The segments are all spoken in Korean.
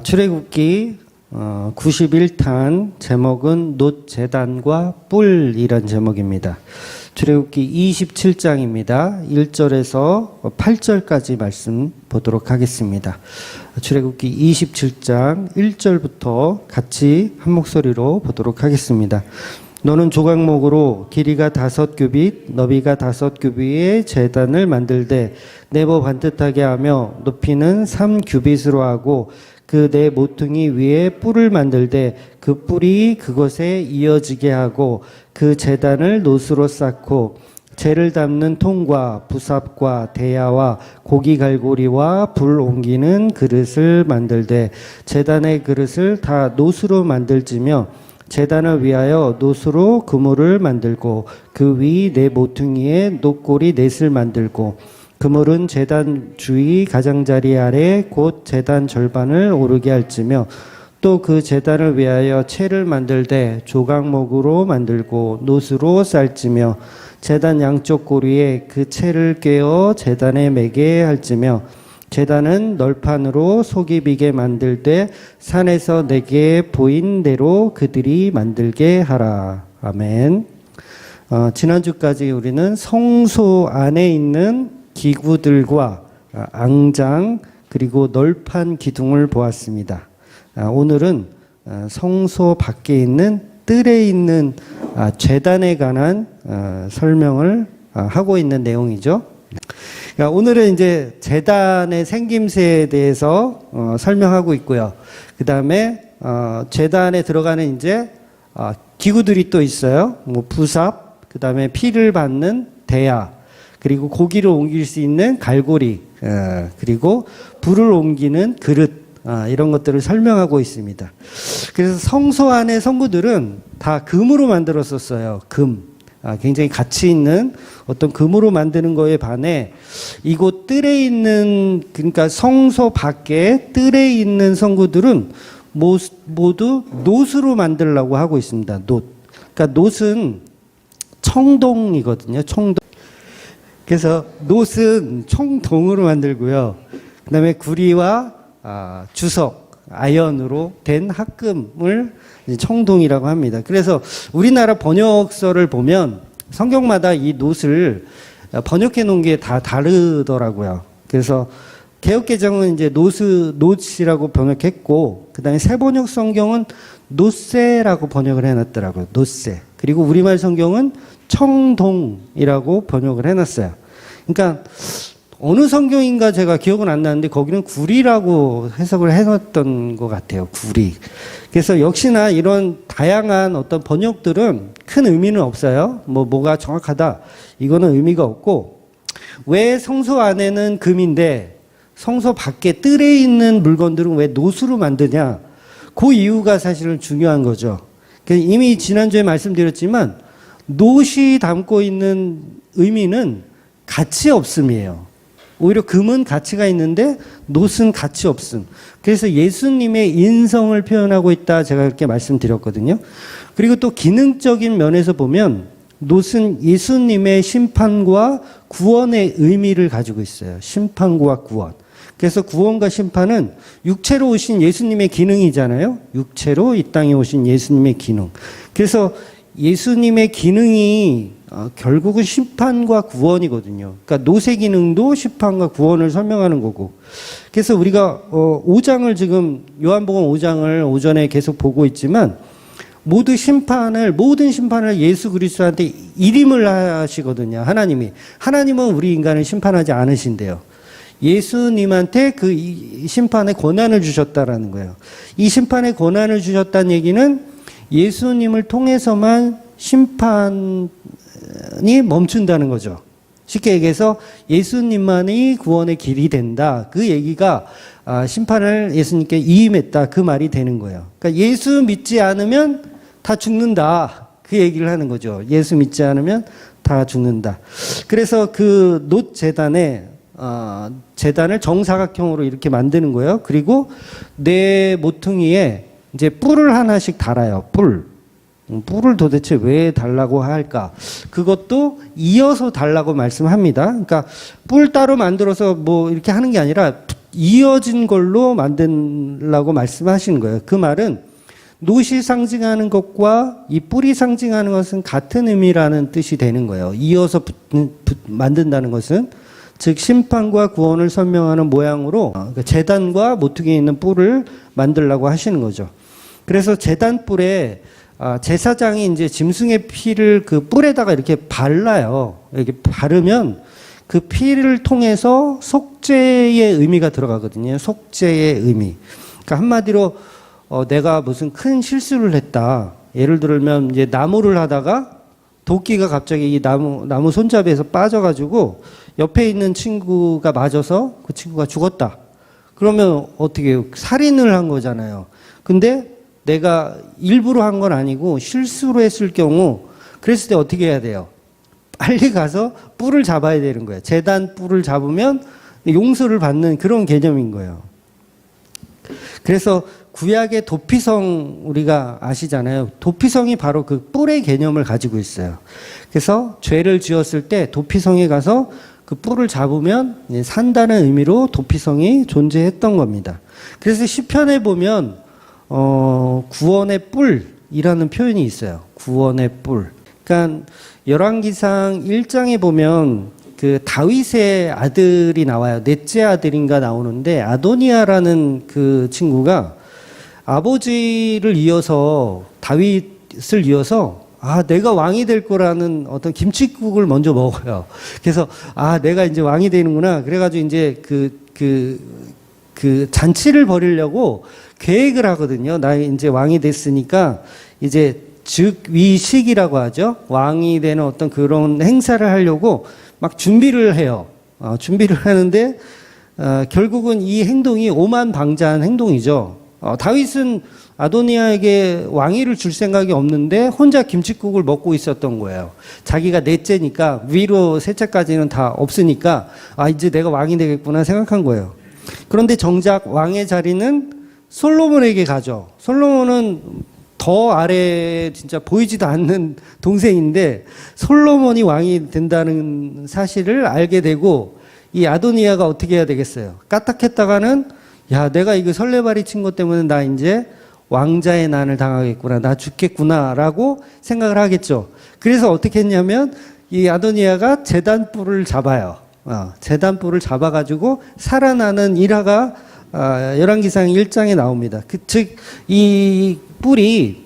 출애굽기 91탄 제목은 놋 제단과 뿔이란 제목입니다. 출애굽기 27장입니다. 1절에서 8절까지 말씀 보도록 하겠습니다. 출애굽기 27장 1절부터 같이 한 목소리로 보도록 하겠습니다. 너는 조각목으로 길이가 5규빗, 너비가 5규빗의 제단을 만들되 네모 반듯하게 하며 높이는 3규빗으로 하고 그 네 모퉁이 위에 뿔을 만들되 그 뿔이 그것에 이어지게 하고 그 제단을 놋으로 쌓고 재를 담는 통과 부삽과 대야와 고기 갈고리와 불 옮기는 그릇을 만들되 제단의 그릇을 다 놋으로 만들지며 제단을 위하여 놋으로 그물을 만들고 그 위 네 모퉁이에 놋고리 넷을 만들고 그물은 제단 주위 가장자리 아래 곧 제단 절반을 오르게 할지며 또 그 제단을 위하여 채를 만들되 조각목으로 만들고 놋으로 쌓을지며 제단 양쪽 고리에 그 채를 꿰어 제단에 매게 할지며 제단은 널판으로 속이 비게 만들되 산에서 내게 보인 대로 그들이 만들게 하라. 아멘. 지난주까지 우리는 성소 안에 있는 기구들과 앙장 그리고 널판 기둥을 보았습니다. 오늘은 성소 밖에 있는 뜰에 있는 제단에 관한 설명을 하고 있는 내용이죠. 오늘은 이제 제단의 생김새에 대해서 설명하고 있고요. 그 다음에 제단에 들어가는 이제 기구들이 또 있어요. 뭐 부삽, 그 다음에 피를 받는 대야, 그리고 고기를 옮길 수 있는 갈고리, 그리고 불을 옮기는 그릇, 이런 것들을 설명하고 있습니다. 그래서 성소 안의 성구들은 다 금으로 만들었었어요. 금. 굉장히 가치 있는 어떤 금으로 만드는 거에 반해 이곳 뜰에 있는, 그러니까 성소 밖에 뜰에 있는 성구들은 모두 놋으로 만들려고 하고 있습니다. 놋. 그러니까 놋은 청동이거든요. 청동. 그래서 놋은 청동으로 만들고요. 그 다음에 구리와 주석, 아연으로 된 합금을 청동이라고 합니다. 그래서 우리나라 번역서를 보면 성경마다 이 놋을 번역해 놓은 게 다 다르더라고요. 그래서 개역개정은 이제 놋이라고 번역했고, 그 다음에 새번역 성경은 놋새라고 번역을 해놨더라고요. 놋새. 그리고 우리말 성경은 청동이라고 번역을 해놨어요. 그러니까 어느 성경인가 제가 기억은 안 나는데 거기는 구리라고 해석을 해놨던 것 같아요. 구리. 그래서 역시나 이런 다양한 어떤 번역들은 큰 의미는 없어요. 뭐가 정확하다. 이거는 의미가 없고, 왜 성소 안에는 금인데 성소 밖에 뜰에 있는 물건들은 왜 놋으로 만드냐? 그 이유가 사실은 중요한 거죠. 이미 지난주에 말씀드렸지만 놋이 담고 있는 의미는 가치 없음이에요. 오히려 금은 가치가 있는데 놋은 가치 없음. 그래서 예수님의 인성을 표현하고 있다, 제가 그렇게 말씀드렸거든요. 그리고 또 기능적인 면에서 보면 놋은 예수님의 심판과 구원의 의미를 가지고 있어요. 심판과 구원. 그래서 구원과 심판은 육체로 오신 예수님의 기능이잖아요. 육체로 이 땅에 오신 예수님의 기능. 그래서 예수님의 기능이 결국은 심판과 구원이거든요. 그러니까 놋의 기능도 심판과 구원을 설명하는 거고. 그래서 우리가 5장을 지금 요한복음 5장을 오전에 계속 보고 있지만 모든 심판을 예수 그리스도한테 일임을 하시거든요. 하나님은 우리 인간을 심판하지 않으신대요. 예수님한테 그 심판의 권한을 주셨다라는 거예요. 이 심판의 권한을 주셨다는 얘기는 예수님을 통해서만 심판이 멈춘다는 거죠. 쉽게 얘기해서 예수님만이 구원의 길이 된다. 그 얘기가 심판을 예수님께 이임했다. 그 말이 되는 거예요. 그러니까 예수 믿지 않으면 다 죽는다. 그 얘기를 하는 거죠. 예수 믿지 않으면 다 죽는다. 그래서 그 놋 제단을 정사각형으로 이렇게 만드는 거예요. 그리고 네 모퉁이에 이제 뿔을 하나씩 달아요. 뿔을 도대체 왜 달라고 할까? 그것도 이어서 달라고 말씀합니다. 그러니까 뿔 따로 만들어서 뭐 이렇게 하는 게 아니라 이어진 걸로 만들라고 말씀하시는 거예요. 그 말은 놋이 상징하는 것과 이 뿔이 상징하는 것은 같은 의미라는 뜻이 되는 거예요. 이어서 만든다는 것은 즉 심판과 구원을 설명하는 모양으로 제단과 모퉁이에 있는 뿔을 만들라고 하시는 거죠. 그래서 제단 뿔에 제사장이 이제 짐승의 피를 그 뿔에다가 이렇게 발라요. 이렇게 바르면 그 피를 통해서 속죄의 의미가 들어가거든요. 속죄의 의미. 그러니까 한마디로 내가 무슨 큰 실수를 했다. 예를 들면 이제 나무를 하다가 도끼가 갑자기 이 나무 손잡이에서 빠져가지고 옆에 있는 친구가 맞아서 그 친구가 죽었다. 그러면 어떻게 해요? 살인을 한 거잖아요. 근데 내가 일부러 한 건 아니고 실수로 했을 경우 그랬을 때 어떻게 해야 돼요? 빨리 가서 뿔을 잡아야 되는 거예요. 제단 뿔을 잡으면 용서를 받는 그런 개념인 거예요. 그래서 구약의 도피성 우리가 아시잖아요. 도피성이 바로 그 뿔의 개념을 가지고 있어요. 그래서 죄를 지었을 때 도피성에 가서 그 뿔을 잡으면 산다는 의미로 도피성이 존재했던 겁니다. 그래서 시편에 보면 구원의 뿔이라는 표현이 있어요. 구원의 뿔. 그러니까 열왕기상 1장에 보면 그 다윗의 아들이 나와요. 넷째 아들인가 나오는데 아도니아라는 그 친구가 아버지를 이어서 다윗을 이어서 내가 왕이 될 거라는 어떤 김칫국을 먼저 먹어요. 그래서 내가 이제 왕이 되는구나. 그래가지고 이제 그 잔치를 벌이려고 계획을 하거든요. 나 이제 왕이 됐으니까 이제 즉위식이라고 하죠. 왕이 되는 어떤 그런 행사를 하려고 막 준비를 해요. 준비를 하는데 결국은 이 행동이 오만방자한 행동이죠. 다윗은 아도니아에게 왕위를 줄 생각이 없는데 혼자 김칫국을 먹고 있었던 거예요. 자기가 넷째니까 위로 셋째까지는 다 없으니까 이제 내가 왕이 되겠구나 생각한 거예요. 그런데 정작 왕의 자리는 솔로몬에게 가죠. 솔로몬은 더 아래 진짜 보이지도 않는 동생인데 솔로몬이 왕이 된다는 사실을 알게 되고 이 아도니아가 어떻게 해야 되겠어요? 까딱했다가는 내가 이거 설레발이 친 것 때문에 나 이제 왕자의 난을 당하겠구나. 나 죽겠구나라고 생각을 하겠죠. 그래서 어떻게 했냐면 이 아도니아가 제단뿔을 잡아요. 제단뿔을 잡아가지고 살아나는 일화가 열왕기상 1장에 나옵니다. 즉 이 뿔이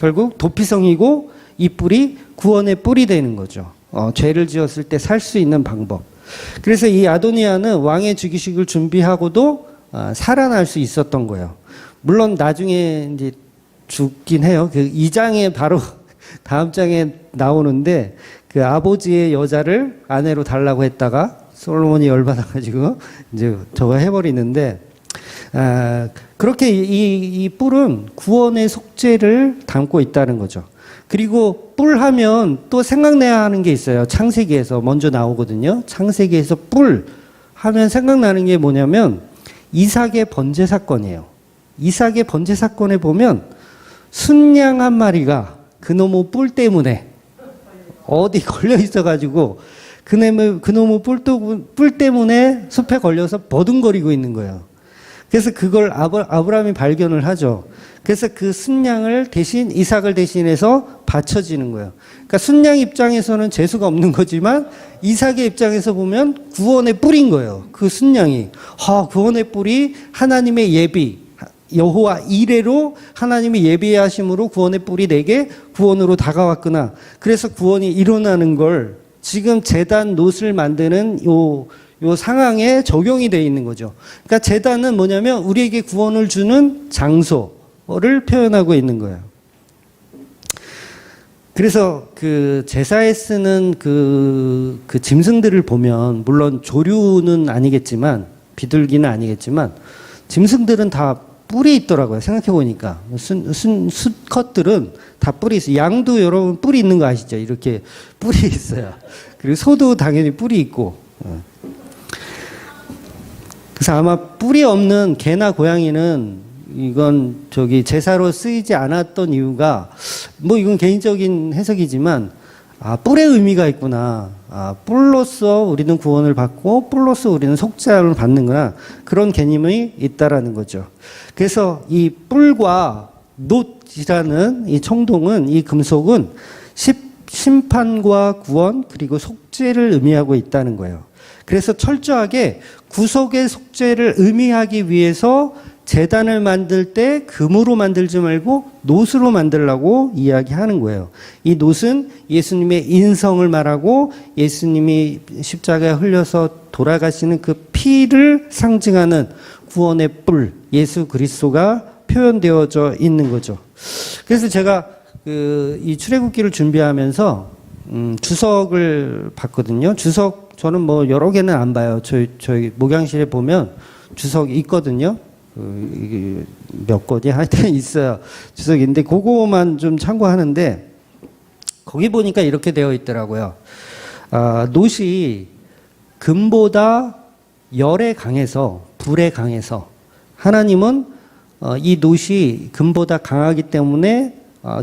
결국 도피성이고 이 뿔이 구원의 뿔이 되는 거죠. 죄를 지었을 때 살 수 있는 방법. 그래서 이 아도니아는 왕의 즉위식을 준비하고도 살아날 수 있었던 거예요. 물론 나중에 이제 죽긴 해요. 그 2장에 바로 다음 장에 나오는데 그 아버지의 여자를 아내로 달라고 했다가 솔로몬이 열받아가지고 이제 저거 해버리는데 그렇게 이 뿔은 구원의 속죄를 담고 있다는 거죠. 그리고 뿔 하면 또 생각나야 하는 게 있어요. 창세기에서 먼저 나오거든요. 창세기에서 뿔 하면 생각나는 게 뭐냐면 이삭의 번제 사건이에요. 이삭의 번제 사건에 보면 순양 한 마리가 그놈의 뿔 때문에 어디 걸려 있어가지고 그놈의 뿔 때문에 숲에 걸려서 버둥거리고 있는 거예요. 그래서 그걸 아브라함이 발견을 하죠. 그래서 그 순양을 대신 이삭을 대신해서 바쳐지는 거예요. 그러니까 순양 입장에서는 재수가 없는 거지만 이삭의 입장에서 보면 구원의 뿔인 거예요. 그 순양이 구원의 뿔이 하나님의 예비 여호와 이레로 하나님이 예비하심으로 구원의 뿔이 내게 구원으로 다가왔구나. 그래서 구원이 일어나는 걸 지금 제단 놋을 만드는 요 상황에 적용이 되어 있는 거죠. 그러니까 제단은 뭐냐면 우리에게 구원을 주는 장소를 표현하고 있는 거예요. 그래서 그 제사에 쓰는 그 짐승들을 보면 물론 조류는 아니겠지만 비둘기는 아니겠지만 짐승들은 다 뿔이 있더라고요. 생각해 보니까 수컷들은 다 뿔이 있어요. 양도 여러분 뿔이 있는 거 아시죠? 이렇게 뿔이 있어요. 그리고 소도 당연히 뿔이 있고. 그래서 아마 뿔이 없는 개나 고양이는 이건 제사로 쓰이지 않았던 이유가 이건 개인적인 해석이지만 뿔의 의미가 있구나. 뿔로써 우리는 구원을 받고 뿔로써 우리는 속죄함을 받는구나. 그런 개념이 있다라는 거죠. 그래서 이 뿔과 놋이라는 이 청동은, 이 금속은 심판과 구원 그리고 속죄를 의미하고 있다는 거예요. 그래서 철저하게 구속의 속죄를 의미하기 위해서 제단을 만들 때 금으로 만들지 말고 놋으로 만들라고 이야기하는 거예요. 이 놋은 예수님의 인성을 말하고 예수님이 십자가에 흘려서 돌아가시는 그 피를 상징하는 구원의 뿔, 예수 그리스도가 표현되어져 있는 거죠. 그래서 제가 이 출애굽기를 준비하면서 주석을 봤거든요. 주석 저는 뭐 여러 개는 안 봐요. 저희 목양실에 보면 주석이 있거든요. 몇 권이 하여튼 있어요. 주석인데 그거만 좀 참고하는데 거기 보니까 이렇게 되어 있더라고요. 놋이 금보다 열에 강해서, 불에 강해서 하나님은 이 놋이 금보다 강하기 때문에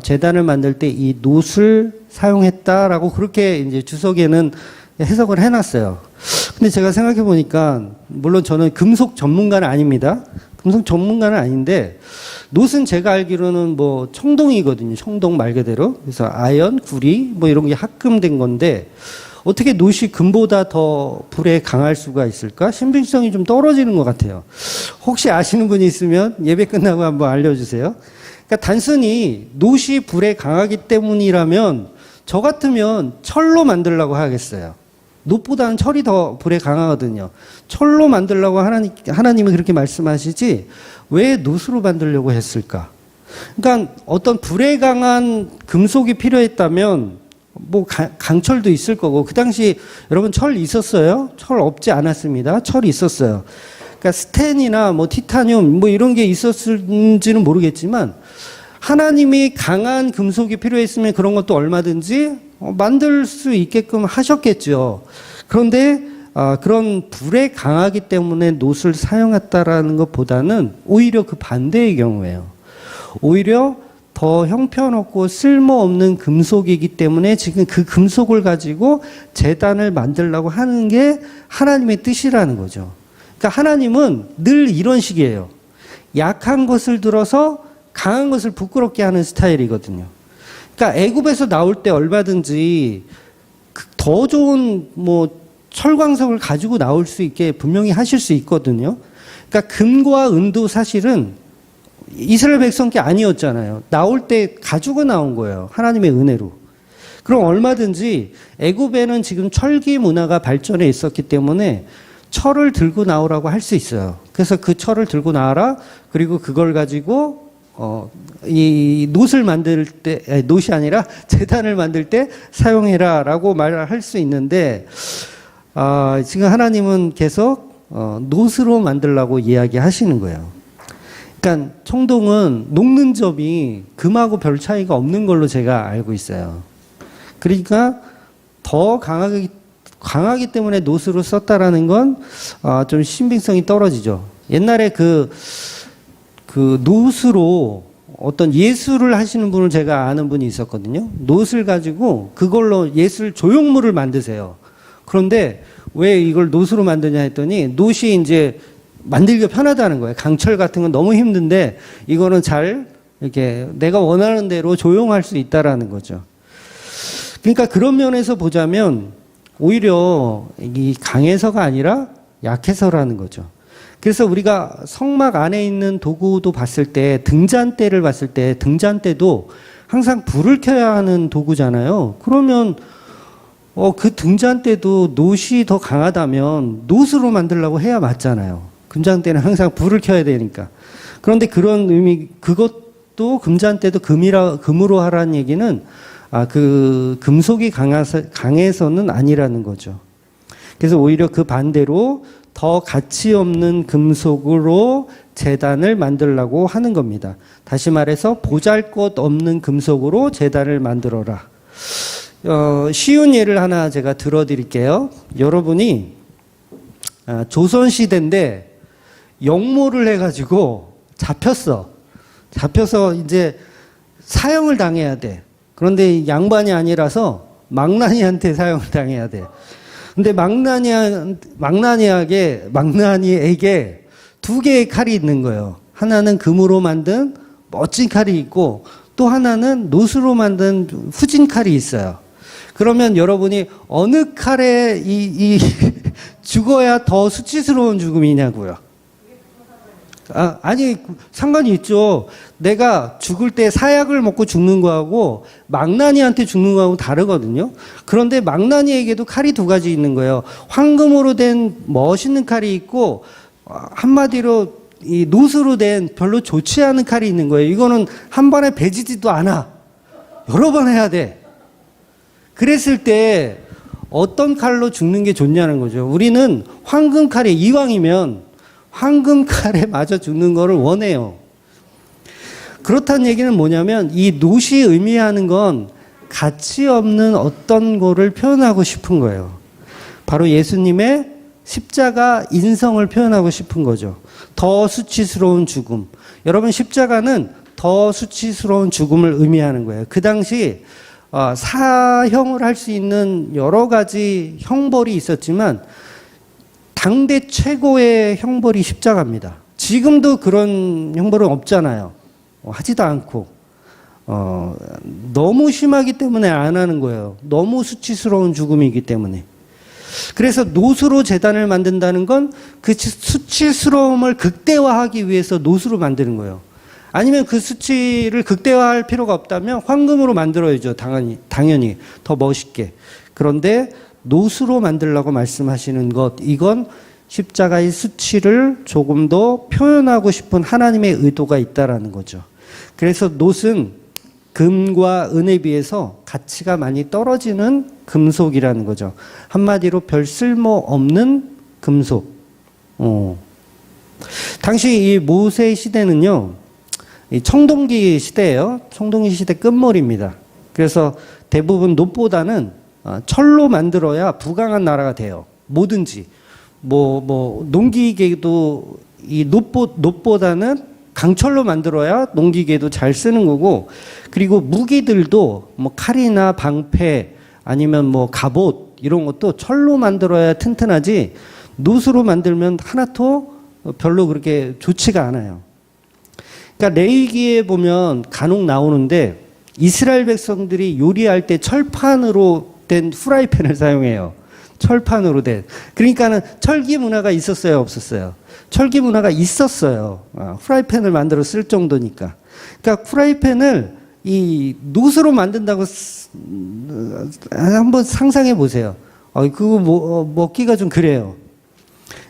제단을 만들 때 이 놋을 사용했다라고 그렇게 이제 주석에는 해석을 해놨어요. 근데 제가 생각해 보니까 물론 저는 금속 전문가는 아닙니다. 금속 전문가는 아닌데 놋은 제가 알기로는 뭐 청동이거든요. 청동 말 그대로. 그래서 아연, 구리 뭐 이런 게 합금된 건데 어떻게 놋이 금보다 더 불에 강할 수가 있을까? 신빙성이 좀 떨어지는 것 같아요. 혹시 아시는 분이 있으면 예배 끝나고 한번 알려주세요. 그러니까 단순히 놋이 불에 강하기 때문이라면 저 같으면 철로 만들려고 하겠어요. 놋보다는 철이 더 불에 강하거든요. 철로 만들려고 하나님이 그렇게 말씀하시지 왜 놋으로 만들려고 했을까? 그러니까 어떤 불에 강한 금속이 필요했다면 뭐 강철도 있을 거고 그 당시 여러분 철 있었어요? 철 없지 않았습니다. 철이 있었어요. 그러니까 스텐이나 뭐 티타늄 뭐 이런 게 있었을지는 모르겠지만 하나님이 강한 금속이 필요했으면 그런 것도 얼마든지 만들 수 있게끔 하셨겠죠. 그런데 그런 불에 강하기 때문에 놋을 사용했다라는 것보다는 오히려 그 반대의 경우예요. 오히려 더 형편없고 쓸모없는 금속이기 때문에 지금 그 금속을 가지고 제단을 만들려고 하는 게 하나님의 뜻이라는 거죠. 그러니까 하나님은 늘 이런 식이에요. 약한 것을 들어서 강한 것을 부끄럽게 하는 스타일이거든요. 그러니까 애굽에서 나올 때 얼마든지 더 좋은 뭐 철광석을 가지고 나올 수 있게 분명히 하실 수 있거든요. 그러니까 금과 은도 사실은 이스라엘 백성 게 아니었잖아요. 나올 때 가지고 나온 거예요. 하나님의 은혜로. 그럼 얼마든지 애굽에는 지금 철기 문화가 발전해 있었기 때문에 철을 들고 나오라고 할 수 있어요. 그래서 그 철을 들고 나와라. 그리고 그걸 가지고 이 놋을 만들 때, 놋이 아니라 제단을 만들 때 사용해라 라고 말을 할 수 있는데, 지금 하나님은 계속, 놋으로 만들라고 이야기 하시는 거예요. 그러니까 청동은 녹는 점이 금하고 별 차이가 없는 걸로 제가 알고 있어요. 그러니까 더 강하기 때문에 놋으로 썼다라는 건, 좀 신빙성이 떨어지죠. 옛날에 그 놋으로 어떤 예술을 하시는 분을 제가 아는 분이 있었거든요. 놋을 가지고 그걸로 예술 조형물을 만드세요. 그런데 왜 이걸 놋으로 만드냐 했더니 놋이 이제 만들기가 편하다는 거예요. 강철 같은 건 너무 힘든데 이거는 잘 이렇게 내가 원하는 대로 조용할 수 있다라는 거죠. 그러니까 그런 면에서 보자면 오히려 이 강해서가 아니라 약해서라는 거죠. 그래서 우리가 성막 안에 있는 도구도 봤을 때 등잔대를 봤을 때 등잔대도 항상 불을 켜야 하는 도구잖아요. 그러면 그 등잔대도 놋이 더 강하다면 놋으로 만들려고 해야 맞잖아요. 금잔대는 항상 불을 켜야 되니까. 그런데 그런 의미 그것도 금잔대도 금으로 하라는 얘기는 그 금속이 강해서는 아니라는 거죠. 그래서 오히려 그 반대로 더 가치 없는 금속으로 제단을 만들려고 하는 겁니다. 다시 말해서 보잘것없는 금속으로 제단을 만들어라. 쉬운 예를 하나 제가 들어드릴게요. 여러분이 조선시대인데 역모를 해가지고 잡혀서 이제 사형을 당해야 돼. 그런데 양반이 아니라서 망나니한테 사용을 당해야 돼. 근데 망나니에게 두 개의 칼이 있는 거예요. 하나는 금으로 만든 멋진 칼이 있고 또 하나는 노수로 만든 후진 칼이 있어요. 그러면 여러분이 어느 칼에 죽어야 더 수치스러운 죽음이냐고요. 아니, 상관이 있죠. 내가 죽을 때 사약을 먹고 죽는 거하고 망나니한테 죽는 거하고 다르거든요. 그런데 망나니에게도 칼이 두 가지 있는 거예요. 황금으로 된 멋있는 칼이 있고, 한마디로 이 노수로 된 별로 좋지 않은 칼이 있는 거예요. 이거는 한 번에 배지지도 않아. 여러 번 해야 돼. 그랬을 때 어떤 칼로 죽는 게 좋냐는 거죠. 우리는 황금 칼에, 이왕이면 황금 칼에 맞아 죽는 거를 원해요. 그렇다는 얘기는 뭐냐면 이 놋이 의미하는 건 가치 없는 어떤 거를 표현하고 싶은 거예요. 바로 예수님의 십자가 인성을 표현하고 싶은 거죠. 더 수치스러운 죽음. 여러분, 십자가는 더 수치스러운 죽음을 의미하는 거예요. 그 당시 사형을 할 수 있는 여러 가지 형벌이 있었지만 당대 최고의 형벌이 십자가입니다. 지금도 그런 형벌은 없잖아요. 하지도 않고. 너무 심하기 때문에 안 하는 거예요. 너무 수치스러운 죽음이기 때문에. 그래서 노수로 제단을 만든다는 건 그 수치스러움을 극대화하기 위해서 노수로 만드는 거예요. 아니면 그 수치를 극대화할 필요가 없다면 황금으로 만들어야죠. 당연히 더 멋있게. 그런데 노수로 만들라고 말씀하시는 것, 이건 십자가의 수치를 조금 더 표현하고 싶은 하나님의 의도가 있다라는 거죠. 그래서 놋은 금과 은에 비해서 가치가 많이 떨어지는 금속이라는 거죠. 한마디로 별 쓸모 없는 금속. 당시 이 모세 시대는요, 이 청동기 시대예요. 청동기 시대 끝물입니다. 그래서 대부분 놋보다는 철로 만들어야 부강한 나라가 돼요. 뭐든지. 농기계도 이 놋보다는 강철로 만들어야 농기계도 잘 쓰는 거고, 그리고 무기들도 뭐 칼이나 방패 아니면 뭐 갑옷 이런 것도 철로 만들어야 튼튼하지 놋으로 만들면 하나도 별로 그렇게 좋지가 않아요. 그러니까 레위기에 보면 간혹 나오는데 이스라엘 백성들이 요리할 때 철판으로 된 후라이팬을 사용해요. 철판으로 된. 그러니까는 철기 문화가 있었어요, 없었어요? 철기 문화가 있었어요. 후라이팬을 만들어 쓸 정도니까. 그러니까 후라이팬을 이 놋으로 만든다고 한번 상상해 보세요. 그거 먹기가 좀 그래요.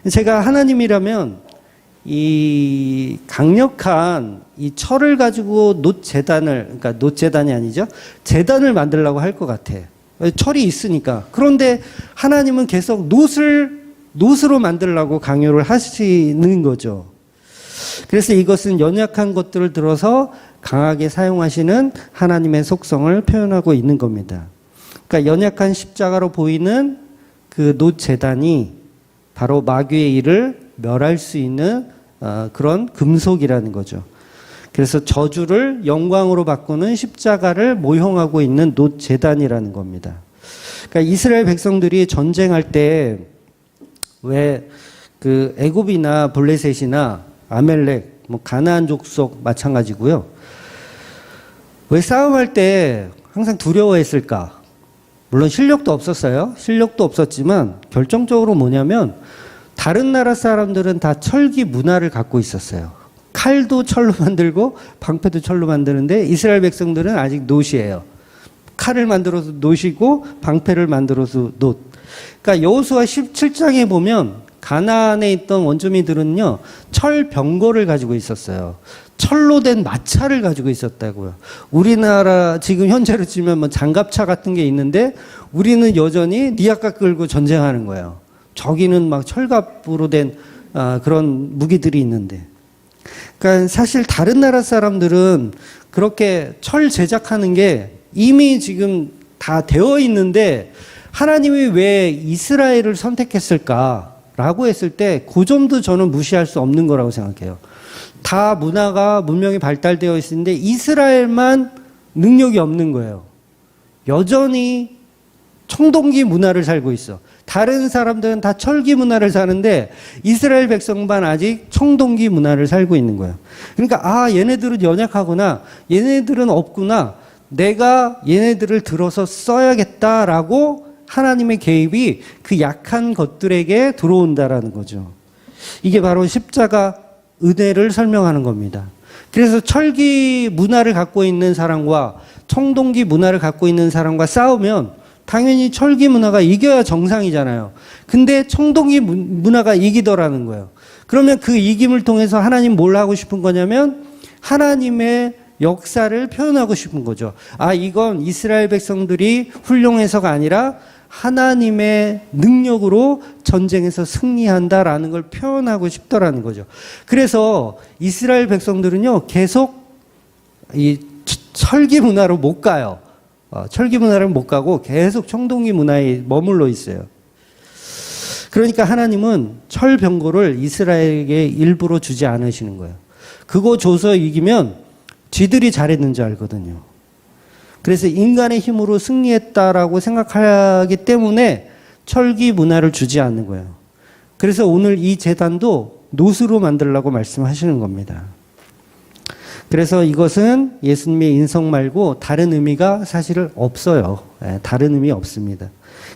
제가 하나님이라면 이 강력한 이 철을 가지고 그러니까 놋제단이 아니죠. 제단을 만들려고 할 것 같아. 철이 있으니까. 그런데 하나님은 계속 놋으로 만들려고 강요를 하시는 거죠. 그래서 이것은 연약한 것들을 들어서 강하게 사용하시는 하나님의 속성을 표현하고 있는 겁니다. 그러니까 연약한 십자가로 보이는 그 놋제단이 바로 마귀의 일을 멸할 수 있는 그런 금속이라는 거죠. 그래서 저주를 영광으로 바꾸는 십자가를 모형하고 있는 놋제단이라는 겁니다. 그러니까 이스라엘 백성들이 전쟁할 때 왜 그 애굽이나 블레셋이나 아멜렉, 뭐 가나안 족속 마찬가지고요. 왜 싸움할 때 항상 두려워했을까? 물론 실력도 없었어요. 실력도 없었지만 결정적으로 뭐냐면 다른 나라 사람들은 다 철기 문화를 갖고 있었어요. 칼도 철로 만들고 방패도 철로 만드는데 이스라엘 백성들은 아직 놋이에요. 칼을 만들어서 놋이고 방패를 만들어서 놋. 그러니까 여호수아 17장에 보면 가나안에 있던 원주민들은요, 철 병거를 가지고 있었어요. 철로 된 마차를 가지고 있었다고요. 우리나라 지금 현재로 치면 뭐 장갑차 같은 게 있는데 우리는 여전히 니아까 끌고 전쟁하는 거예요. 저기는 막 철갑으로 된 그런 무기들이 있는데. 그러니까 사실 다른 나라 사람들은 그렇게 철 제작하는 게 이미 지금 다 되어 있는데 하나님이 왜 이스라엘을 선택했을까라고 했을 때 그 점도 저는 무시할 수 없는 거라고 생각해요. 다 문명이 발달되어 있는데 이스라엘만 능력이 없는 거예요. 여전히 청동기 문화를 살고 있어. 다른 사람들은 다 철기 문화를 사는데 이스라엘 백성만 아직 청동기 문화를 살고 있는 거예요. 그러니까 얘네들은 연약하구나. 얘네들은 없구나. 내가 얘네들을 들어서 써야겠다라고 하나님의 개입이 그 약한 것들에게 들어온다라는 거죠. 이게 바로 십자가 은혜를 설명하는 겁니다. 그래서 철기 문화를 갖고 있는 사람과 청동기 문화를 갖고 있는 사람과 싸우면 당연히 철기 문화가 이겨야 정상이잖아요. 근데 청동기 문화가 이기더라는 거예요. 그러면 그 이김을 통해서 하나님 뭘 하고 싶은 거냐면 하나님의 역사를 표현하고 싶은 거죠. 이건 이스라엘 백성들이 훌륭해서가 아니라 하나님의 능력으로 전쟁에서 승리한다라는 걸 표현하고 싶더라는 거죠. 그래서 이스라엘 백성들은요, 계속 이 철기 문화로 못 가요. 철기 문화를 못 가고 계속 청동기 문화에 머물러 있어요. 그러니까 하나님은 철병고를 이스라엘에게 일부러 주지 않으시는 거예요. 그거 줘서 이기면 쥐들이 잘했는 줄 알거든요. 그래서 인간의 힘으로 승리했다라고 생각하기 때문에 철기 문화를 주지 않는 거예요. 그래서 오늘 이 제단도 노스로 만들라고 말씀하시는 겁니다. 그래서 이것은 예수님의 인성 말고 다른 의미가 사실 없어요. 다른 의미 없습니다.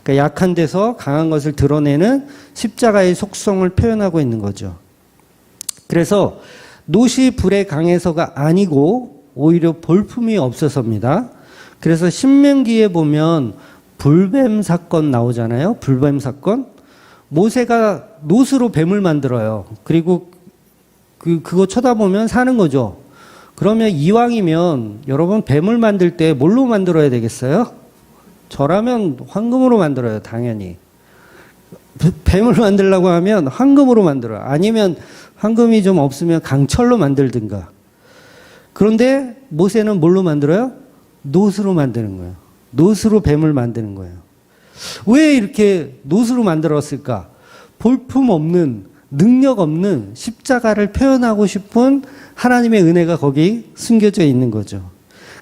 그러니까 약한 데서 강한 것을 드러내는 십자가의 속성을 표현하고 있는 거죠. 그래서 놋이 불에 강해서가 아니고 오히려 볼품이 없어서입니다. 그래서 신명기에 보면 불뱀 사건 나오잖아요. 불뱀 사건. 모세가 놋으로 뱀을 만들어요. 그리고 그거 쳐다보면 사는 거죠. 그러면 이왕이면 여러분 뱀을 만들 때 뭘로 만들어야 되겠어요? 저라면 황금으로 만들어요. 당연히. 뱀을 만들려고 하면 황금으로 만들어요. 아니면 황금이 좀 없으면 강철로 만들든가. 그런데 모세는 뭘로 만들어요? 놋으로 만드는 거예요. 놋으로 뱀을 만드는 거예요. 왜 이렇게 놋으로 만들었을까? 볼품 없는, 능력 없는 십자가를 표현하고 싶은 하나님의 은혜가 거기 숨겨져 있는 거죠.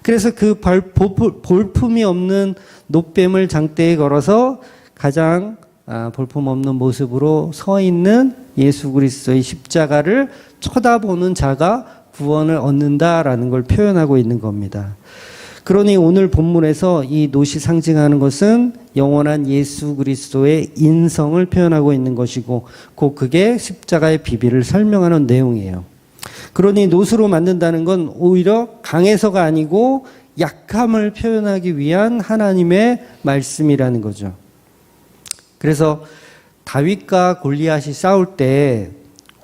그래서 그 볼품이 없는 놋뱀을 장대에 걸어서 가장 볼품 없는 모습으로 서 있는 예수 그리스도의 십자가를 쳐다보는 자가 구원을 얻는다라는 걸 표현하고 있는 겁니다. 그러니 오늘 본문에서 이 놋이 상징하는 것은 영원한 예수 그리스도의 인성을 표현하고 있는 것이고 곧 그게 십자가의 비밀을 설명하는 내용이에요. 그러니 놋으로 만든다는 건 오히려 강해서가 아니고 약함을 표현하기 위한 하나님의 말씀이라는 거죠. 그래서 다윗과 골리앗이 싸울 때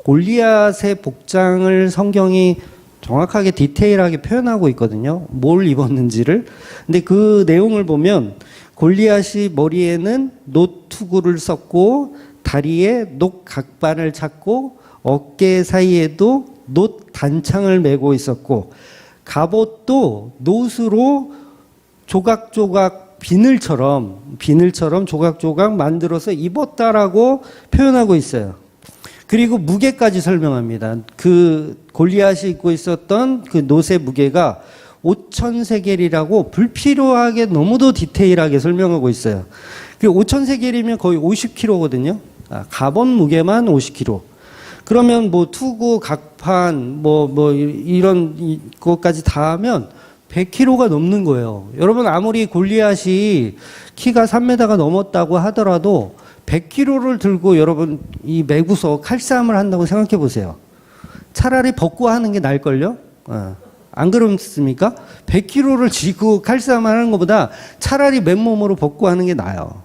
골리앗의 복장을 성경이 정확하게 디테일하게 표현하고 있거든요. 뭘 입었는지를. 근데 그 내용을 보면 골리앗이 머리에는 놋 투구를 썼고 다리에 놋 각반을 찼고 어깨 사이에도 놋 단창을 메고 있었고 갑옷도 놋으로 조각조각 비늘처럼 조각조각 만들어서 입었다라고 표현하고 있어요. 그리고 무게까지 설명합니다. 그 골리앗이 입고 있었던 그 놋의 무게가 5,000세겔이라고 불필요하게 너무도 디테일하게 설명하고 있어요. 그리고 5,000세겔이면 거의 50kg거든요. 갑옷 무게만 50kg. 그러면 뭐 투구, 각판, 이런 것까지 다 하면 100kg가 넘는 거예요. 여러분 아무리 골리앗이 키가 3m가 넘었다고 하더라도 100kg를 들고 여러분 이 매구서 칼싸움을 한다고 생각해 보세요. 차라리 벗고 하는 게 나을걸요? 안 그렇습니까? 100kg를 쥐고 칼싸움을 하는 것보다 차라리 맨몸으로 벗고 하는 게 나아요.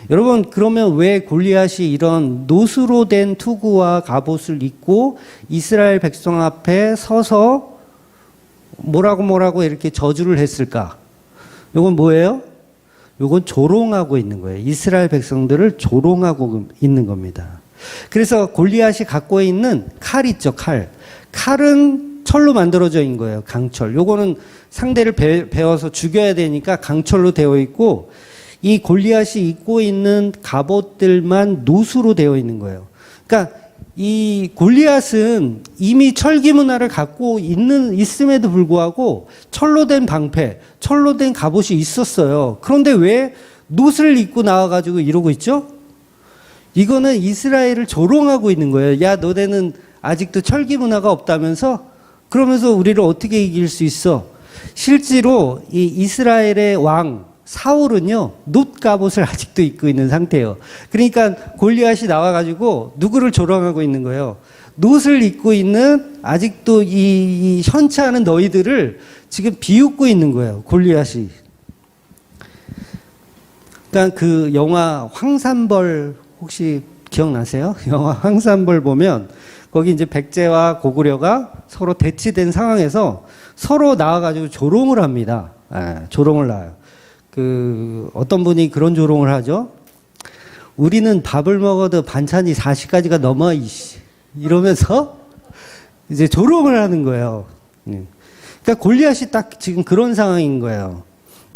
여러분 그러면 왜 골리앗이 이런 놋으로 된 투구와 갑옷을 입고 이스라엘 백성 앞에 서서 뭐라고 이렇게 저주를 했을까? 이건 뭐예요? 이건 조롱하고 있는 거예요. 이스라엘 백성들을 조롱하고 있는 겁니다. 그래서 골리앗이 갖고 있는 칼 있죠, 칼. 칼은 철로 만들어져 있는 거예요, 강철. 요거는 상대를 베어서 죽여야 되니까 강철로 되어 있고 이 골리앗이 입고 있는 갑옷들만 놋으로 되어 있는 거예요. 그러니까 이 골리앗은 이미 철기 문화를 갖고 있음에도 불구하고 철로 된 방패, 철로 된 갑옷이 있었어요. 그런데 왜 놋을 입고 나와가지고 이러고 있죠? 이거는 이스라엘을 조롱하고 있는 거예요. 야, 너네는 아직도 철기 문화가 없다면서? 그러면서 우리를 어떻게 이길 수 있어? 실제로 이 이스라엘의 왕 사울은요, 놋 갑옷을 아직도 입고 있는 상태예요. 그러니까 골리앗이 나와가지고 누구를 조롱하고 있는 거예요. 놋을 입고 있는 아직도 이 현치 않은 너희들을 지금 비웃고 있는 거예요. 골리앗이. 그러니까 그 영화 황산벌 혹시 기억나세요? 영화 황산벌 보면 거기 이제 백제와 고구려가 서로 대치된 상황에서 서로 나와가지고 조롱을 합니다. 조롱을 해요. 그 어떤 분이 그런 조롱을 하죠. 우리는 밥을 먹어도 반찬이 40가지가 넘어 이러면서 이제 조롱을 하는 거예요. 그러니까 골리앗이 딱 지금 그런 상황인 거예요.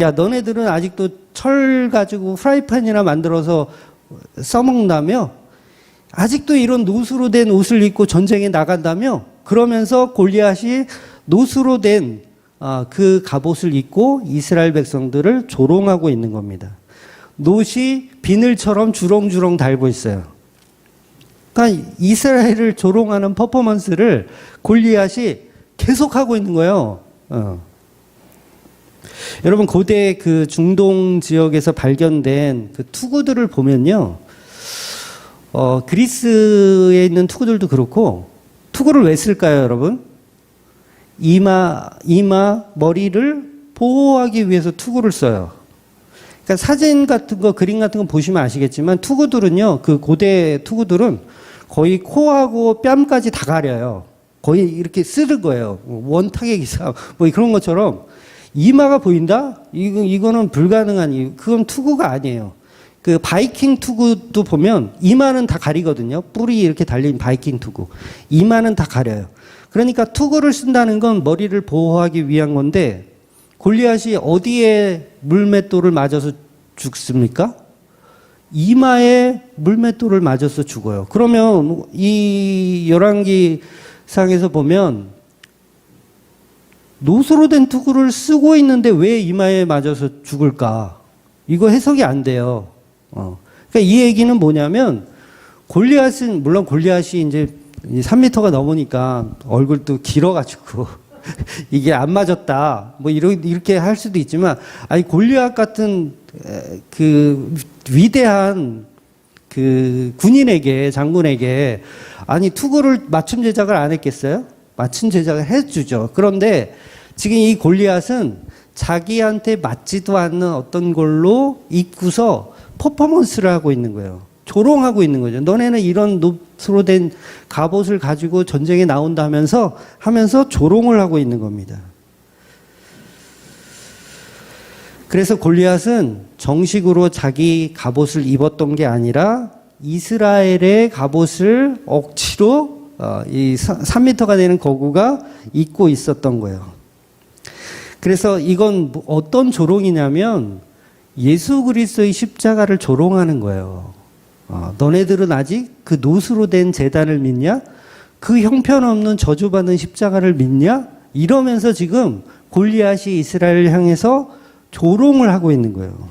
야, 너네들은 아직도 철 가지고 프라이팬이나 만들어서 써먹는다며? 아직도 이런 놋으로 된 옷을 입고 전쟁에 나간다며? 그러면서 골리앗이 놋으로 된 그 갑옷을 입고 이스라엘 백성들을 조롱하고 있는 겁니다. 놋이 비늘처럼 주렁주렁 달고 있어요. 그러니까 이스라엘을 조롱하는 퍼포먼스를 골리앗이 계속하고 있는 거예요. 여러분, 고대 그 중동 지역에서 발견된 그 투구들을 보면요. 그리스에 있는 투구들도 그렇고, 투구를 왜 쓸까요, 여러분? 이마, 머리를 보호하기 위해서 투구를 써요. 그러니까 사진 같은 거, 그림 같은 거 보시면 아시겠지만, 투구들은요, 그 고대 투구들은 거의 코하고 뺨까지 다 가려요. 거의 이렇게 쓰는 거예요. 원탁의 기사, 뭐 그런 것처럼. 이마가 보인다? 이거는 불가능한 그건 투구가 아니에요. 그 바이킹 투구도 보면 이마는 다 가리거든요. 뿔이 이렇게 달린 바이킹 투구. 이마는 다 가려요. 그러니까 투구를 쓴다는 건 머리를 보호하기 위한 건데 골리앗이 어디에 물맷돌을 맞아서 죽습니까? 이마에 물맷돌을 맞아서 죽어요. 그러면 이 열왕기상에서 보면 놋으로 된 투구를 쓰고 있는데 왜 이마에 맞아서 죽을까? 이거 해석이 안 돼요. 그러니까 이 얘기는 뭐냐면 골리앗은 물론 골리앗이 이제 3m가 넘으니까 얼굴도 길어가지고 이게 안 맞았다. 뭐 이렇게 할 수도 있지만 아니 골리앗 같은 그 위대한 그 군인에게 장군에게 아니 투구를 맞춤 제작을 안 했겠어요? 맞춤 제작을 해주죠. 그런데 지금 이 골리앗은 자기한테 맞지도 않는 어떤 걸로 입고서 퍼포먼스를 하고 있는 거예요. 조롱하고 있는 거죠. 너네는 이런 놋으로 된 갑옷을 가지고 전쟁에 나온다면서 하면서 조롱을 하고 있는 겁니다. 그래서 골리앗은 정식으로 자기 갑옷을 입었던 게 아니라 이스라엘의 갑옷을 억지로 이 3m가 되는 거구가 입고 있었던 거예요. 그래서 이건 어떤 조롱이냐면 예수 그리스도의 십자가를 조롱하는 거예요. 너네들은 아직 그 놋으로 된 제단을 믿냐? 그 형편없는 저주받은 십자가를 믿냐? 이러면서 지금 골리앗이 이스라엘을 향해서 조롱을 하고 있는 거예요.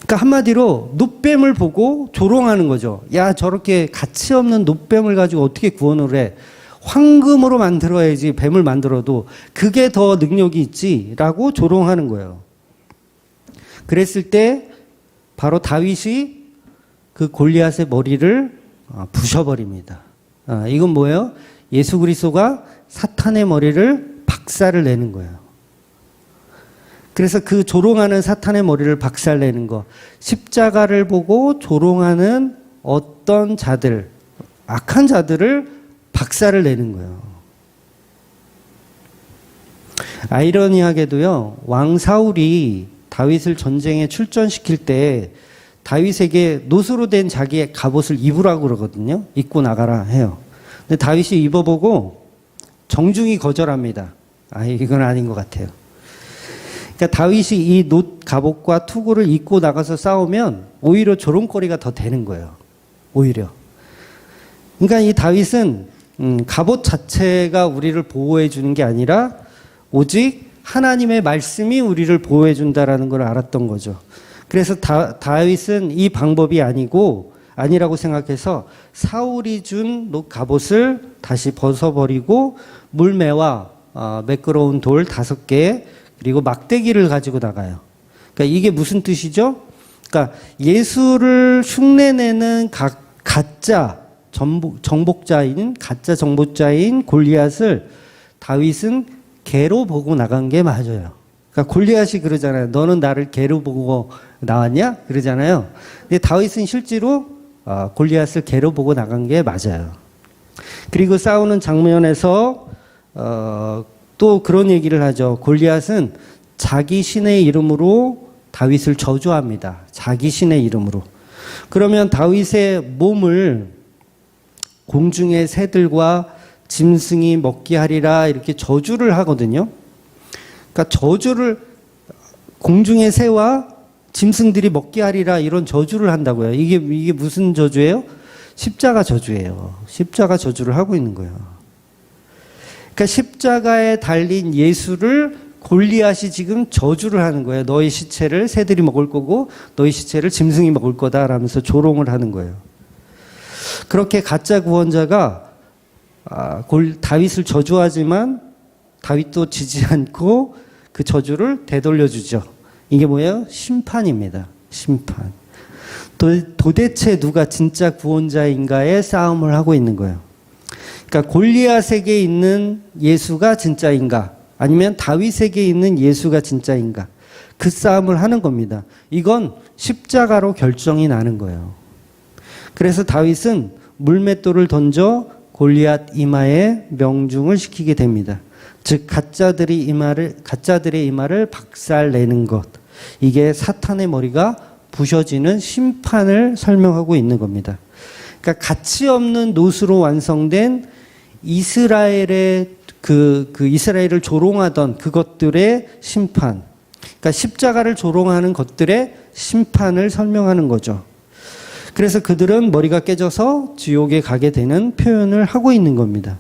그러니까 한마디로 놋뱀을 보고 조롱하는 거죠. 야, 저렇게 가치 없는 놋뱀을 가지고 어떻게 구원을 해? 황금으로 만들어야지 뱀을 만들어도 그게 더 능력이 있지라고 조롱하는 거예요. 그랬을 때 바로 다윗이 그 골리앗의 머리를 부셔버립니다. 이건 뭐예요? 예수 그리스도가 사탄의 머리를 박살을 내는 거예요. 그래서 그 조롱하는 사탄의 머리를 박살내는 거, 십자가를 보고 조롱하는 어떤 자들, 악한 자들을 박살을 내는 거예요. 아이러니하게도요, 왕 사울이 다윗을 전쟁에 출전시킬 때 다윗에게 놋으로 된 자기의 갑옷을 입으라고 그러거든요. 입고 나가라 해요. 근데 다윗이 입어보고 정중히 거절합니다. 이건 아닌 것 같아요. 그러니까 다윗이 이 놋 갑옷과 투구를 입고 나가서 싸우면 오히려 조롱거리가 더 되는 거예요. 오히려. 그러니까 이 다윗은 갑옷 자체가 우리를 보호해 주는 게 아니라 오직 하나님의 말씀이 우리를 보호해 준다라는 걸 알았던 거죠. 그래서 다윗은 이 방법이 아니라고 생각해서 사울이 준 갑옷을 다시 벗어버리고 물매와 매끄러운 돌 5개 그리고 막대기를 가지고 나가요. 그러니까 이게 무슨 뜻이죠? 그러니까 예수를 흉내내는 가짜 정복자인 골리앗을 다윗은 개로 보고 나간 게 맞아요. 그러니까 골리앗이 그러잖아요. 너는 나를 개로 보고 나왔냐? 그러잖아요. 근데 다윗은 실제로 골리앗을 개로 보고 나간 게 맞아요. 그리고 싸우는 장면에서 또 그런 얘기를 하죠. 골리앗은 자기 신의 이름으로 다윗을 저주합니다. 자기 신의 이름으로. 그러면 다윗의 몸을 공중의 새들과 짐승이 먹게 하리라 이렇게 저주를 하거든요. 그러니까 저주를 공중의 새와 짐승들이 먹게 하리라 이런 저주를 한다고요. 이게 무슨 저주예요? 십자가 저주예요. 십자가 저주를 하고 있는 거예요. 그러니까 십자가에 달린 예수를 골리앗이 지금 저주를 하는 거예요. 너의 시체를 새들이 먹을 거고 너의 시체를 짐승이 먹을 거다라면서 조롱을 하는 거예요. 그렇게 가짜 구원자가 다윗을 저주하지만 다윗도 지지 않고 그 저주를 되돌려주죠. 이게 뭐예요? 심판입니다. 심판. 도대체 누가 진짜 구원자인가의 싸움을 하고 있는 거예요. 그러니까 골리앗에게 있는 예수가 진짜인가? 아니면 다윗에게 있는 예수가 진짜인가? 그 싸움을 하는 겁니다. 이건 십자가로 결정이 나는 거예요. 그래서 다윗은 물맷돌을 던져 골리앗 이마에 명중을 시키게 됩니다. 즉 가짜들의 이마를 박살내는 것. 이게 사탄의 머리가 부셔지는 심판을 설명하고 있는 겁니다. 그러니까 가치 없는 놋으로 완성된 이스라엘의 이스라엘을 조롱하던 그것들의 심판. 그러니까 십자가를 조롱하는 것들의 심판을 설명하는 거죠. 그래서 그들은 머리가 깨져서 지옥에 가게 되는 표현을 하고 있는 겁니다.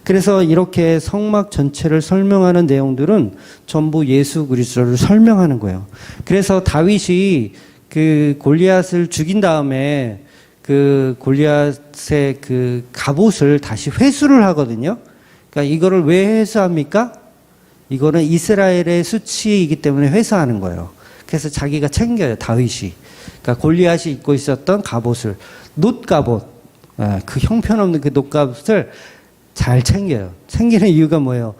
그래서 이렇게 성막 전체를 설명하는 내용들은 전부 예수 그리스도를 설명하는 거예요. 그래서 다윗이 그 골리앗을 죽인 다음에 그 골리앗의 그 갑옷을 다시 회수를 하거든요. 그러니까 이거를 왜 회수합니까? 이거는 이스라엘의 수치이기 때문에 회수하는 거예요. 그래서 자기가 챙겨요, 다윗이. 그러니까 골리앗이 입고 있었던 갑옷을, 놋갑옷, 그 형편없는 그 놋갑옷을 잘 챙겨요. 챙기는 이유가 뭐예요?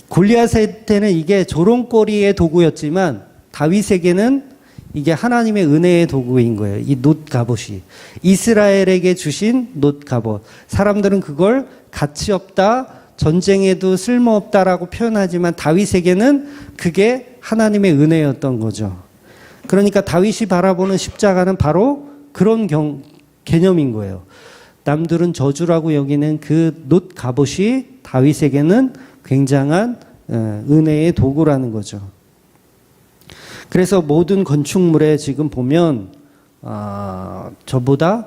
골리앗한테는 이게 조롱거리의 도구였지만 다윗에게는 이게 하나님의 은혜의 도구인 거예요. 이 놋갑옷이. 이스라엘에게 주신 놋갑옷. 사람들은 그걸 가치 없다, 전쟁에도 쓸모없다라고 표현하지만 다윗에게는 그게 하나님의 은혜였던 거죠. 그러니까 다윗이 바라보는 십자가는 바로 그런 개념인 거예요. 남들은 저주라고 여기는 그 놋갑옷이 다윗에게는 굉장한 은혜의 도구라는 거죠. 그래서 모든 건축물에 지금 보면 저보다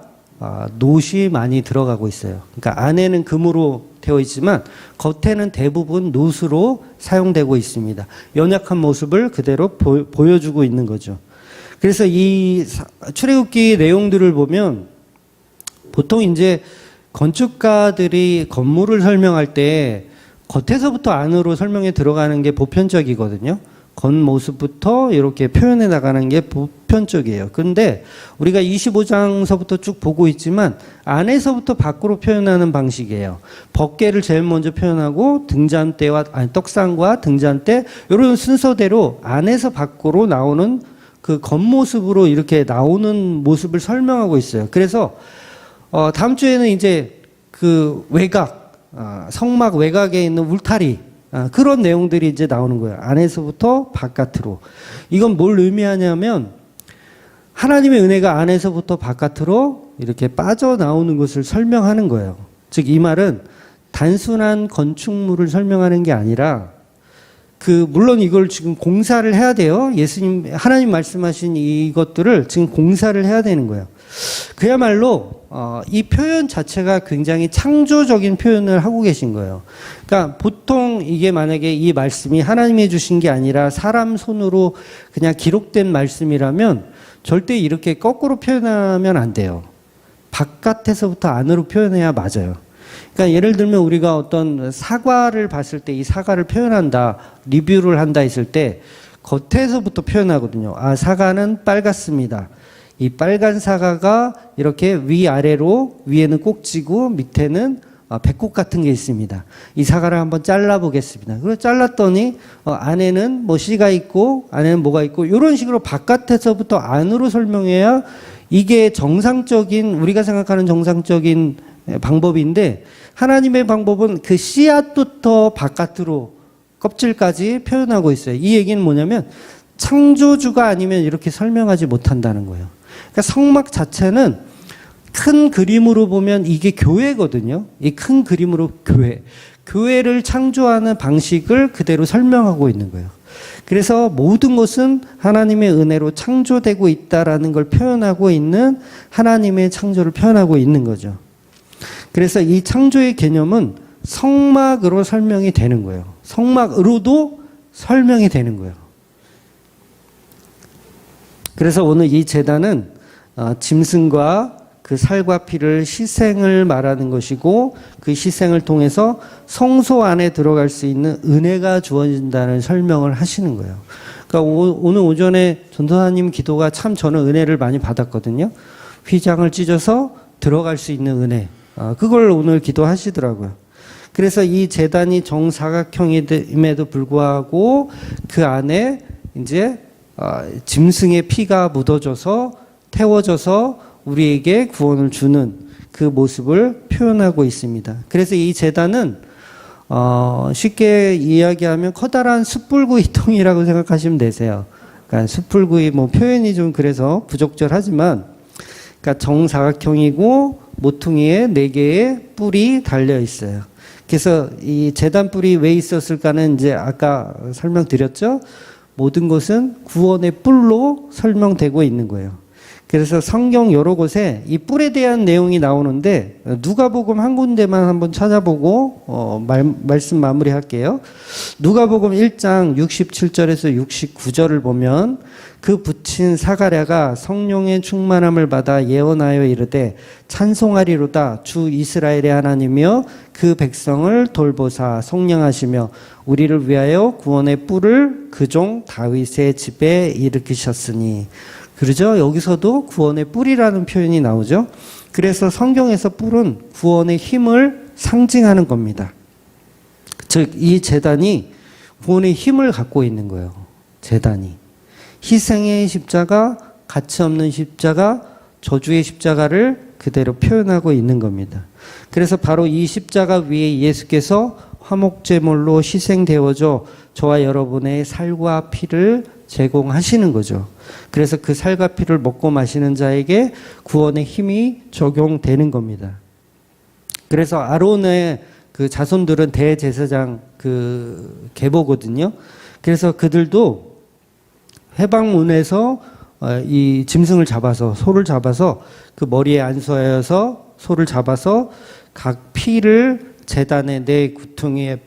놋이 많이 들어가고 있어요. 그러니까 안에는 금으로 되어 있지만 겉에는 대부분 놋으로 사용되고 있습니다. 연약한 모습을 그대로 보여주고 있는 거죠. 그래서 이 출애굽기 내용들을 보면 보통 이제 건축가들이 건물을 설명할 때 겉에서부터 안으로 설명에 들어가는 게 보편적이거든요. 겉모습부터 이렇게 표현해 나가는 게 보편적이에요. 그런데 우리가 25장서부터 쭉 보고 있지만 안에서부터 밖으로 표현하는 방식이에요. 법궤를 제일 먼저 표현하고 떡상과 등잔대 이런 순서대로 안에서 밖으로 나오는 그 겉모습으로 이렇게 나오는 모습을 설명하고 있어요. 그래서 다음 주에는 이제 그 성막 외곽에 있는 울타리 그런 내용들이 이제 나오는 거예요. 안에서부터 바깥으로. 이건 뭘 의미하냐면 하나님의 은혜가 안에서부터 바깥으로 이렇게 빠져나오는 것을 설명하는 거예요. 즉 이 말은 단순한 건축물을 설명하는 게 아니라 물론 이걸 지금 공사를 해야 돼요. 하나님 말씀하신 이것들을 지금 공사를 해야 되는 거예요. 그야말로 이 표현 자체가 굉장히 창조적인 표현을 하고 계신 거예요. 그러니까 보통 이게 만약에 이 말씀이 하나님이 주신 게 아니라 사람 손으로 그냥 기록된 말씀이라면 절대 이렇게 거꾸로 표현하면 안 돼요. 바깥에서부터 안으로 표현해야 맞아요. 그러니까 예를 들면 우리가 어떤 사과를 봤을 때 이 사과를 표현한다, 리뷰를 한다 했을 때 겉에서부터 표현하거든요. 아, 사과는 빨갛습니다. 이 빨간 사과가 이렇게 위아래로 위에는 꼭지고 밑에는 배꼽 같은 게 있습니다. 이 사과를 한번 잘라보겠습니다. 그래서 잘랐더니 안에는 뭐 씨가 있고 안에는 뭐가 있고 이런 식으로 바깥에서부터 안으로 설명해야 이게 정상적인 우리가 생각하는 정상적인 방법인데 하나님의 방법은 그 씨앗부터 바깥으로 껍질까지 표현하고 있어요. 이 얘기는 뭐냐면 창조주가 아니면 이렇게 설명하지 못한다는 거예요. 그러니까 성막 자체는 큰 그림으로 보면 이게 교회거든요. 이 큰 그림으로 교회를 창조하는 방식을 그대로 설명하고 있는 거예요. 그래서 모든 것은 하나님의 은혜로 창조되고 있다라는 걸 표현하고 있는 하나님의 창조를 표현하고 있는 거죠. 그래서 이 창조의 개념은 성막으로 설명이 되는 거예요. 성막으로도 설명이 되는 거예요. 그래서 오늘 이 제단은 짐승과 그 살과 피를 희생을 말하는 것이고 그 희생을 통해서 성소 안에 들어갈 수 있는 은혜가 주어진다는 설명을 하시는 거예요. 그러니까 오늘 오전에 전도사님 기도가 참 저는 은혜를 많이 받았거든요. 휘장을 찢어서 들어갈 수 있는 은혜. 그걸 오늘 기도하시더라고요. 그래서 이 제단이 정사각형임에도 불구하고 그 안에 이제 짐승의 피가 묻어져서 태워져서 우리에게 구원을 주는 그 모습을 표현하고 있습니다. 그래서 이 제단은 쉽게 이야기하면 커다란 숯불구이통이라고 생각하시면 되세요. 그러니까 숯불구이 뭐 표현이 좀 그래서 부적절하지만 그러니까 정사각형이고 모퉁이에 4개의 뿔이 달려 있어요. 그래서 이 제단 뿔이 왜 있었을까는 이제 아까 설명드렸죠. 모든 것은 구원의 뿔로 설명되고 있는 거예요. 그래서 성경 여러 곳에 이 뿔에 대한 내용이 나오는데 누가복음 한 군데만 한번 찾아보고 말씀 마무리할게요. 누가복음 1장 67절에서 69절을 보면 그 붙인 사가랴가 성령의 충만함을 받아 예언하여 이르되 찬송하리로다 주 이스라엘의 하나님이여 그 백성을 돌보사 성령하시며 우리를 위하여 구원의 뿔을 그 종 다윗의 집에 일으키셨으니. 그러죠? 여기서도 구원의 뿔이라는 표현이 나오죠. 그래서 성경에서 뿔은 구원의 힘을 상징하는 겁니다. 즉, 이 제단이 구원의 힘을 갖고 있는 거예요. 제단이. 희생의 십자가, 가치 없는 십자가, 저주의 십자가를 그대로 표현하고 있는 겁니다. 그래서 바로 이 십자가 위에 예수께서 화목제물로 희생되어져 저와 여러분의 살과 피를 제공하시는 거죠. 그래서 그 살과 피를 먹고 마시는 자에게 구원의 힘이 적용되는 겁니다. 그래서 아론의 그 자손들은 대제사장 그 계보거든요. 그래서 그들도 회방문에서 이 짐승을 잡아서 소를 잡아서 그 머리에 안수하여서 소를 잡아서 각 피를 제단의 내 구퉁이의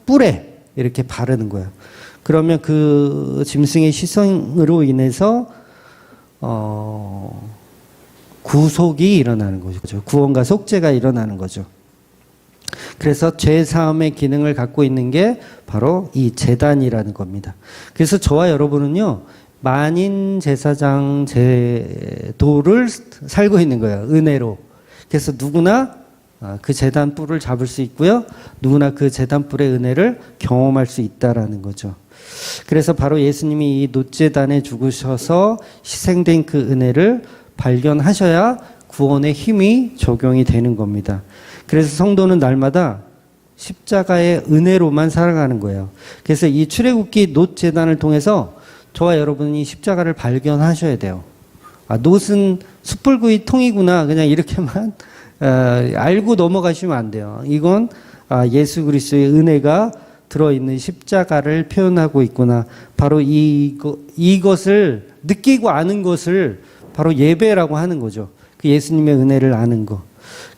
뿔에 이렇게 바르는 거예요. 그러면 그 짐승의 희생으로 인해서 구속이 일어나는 거죠. 구원과 속죄가 일어나는 거죠. 그래서 죄 사함의 기능을 갖고 있는 게 바로 이 제단이라는 겁니다. 그래서 저와 여러분은요, 만인 제사장 제도를 살고 있는 거예요. 은혜로. 그래서 누구나 그 제단 뿔을 잡을 수 있고요. 누구나 그 제단 뿔의 은혜를 경험할 수 있다라는 거죠. 그래서 바로 예수님이 이 놋제단에 죽으셔서 희생된 그 은혜를 발견하셔야 구원의 힘이 적용이 되는 겁니다. 그래서 성도는 날마다 십자가의 은혜로만 살아가는 거예요. 그래서 이 출애굽기 놋제단을 통해서 저와 여러분이 십자가를 발견하셔야 돼요. 놋은 숯불구이 통이구나 그냥 이렇게만 알고 넘어가시면 안 돼요. 이건 예수 그리스도의 은혜가 들어있는 십자가를 표현하고 있구나. 바로 이것을 느끼고 아는 것을 바로 예배라고 하는 거죠. 그 예수님의 은혜를 아는 거.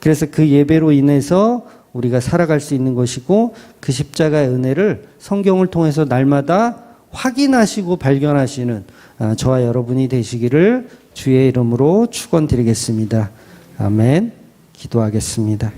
그래서 그 예배로 인해서 우리가 살아갈 수 있는 것이고 그 십자가의 은혜를 성경을 통해서 날마다 확인하시고 발견하시는 저와 여러분이 되시기를 주의 이름으로 축원드리겠습니다. 아멘. 기도하겠습니다.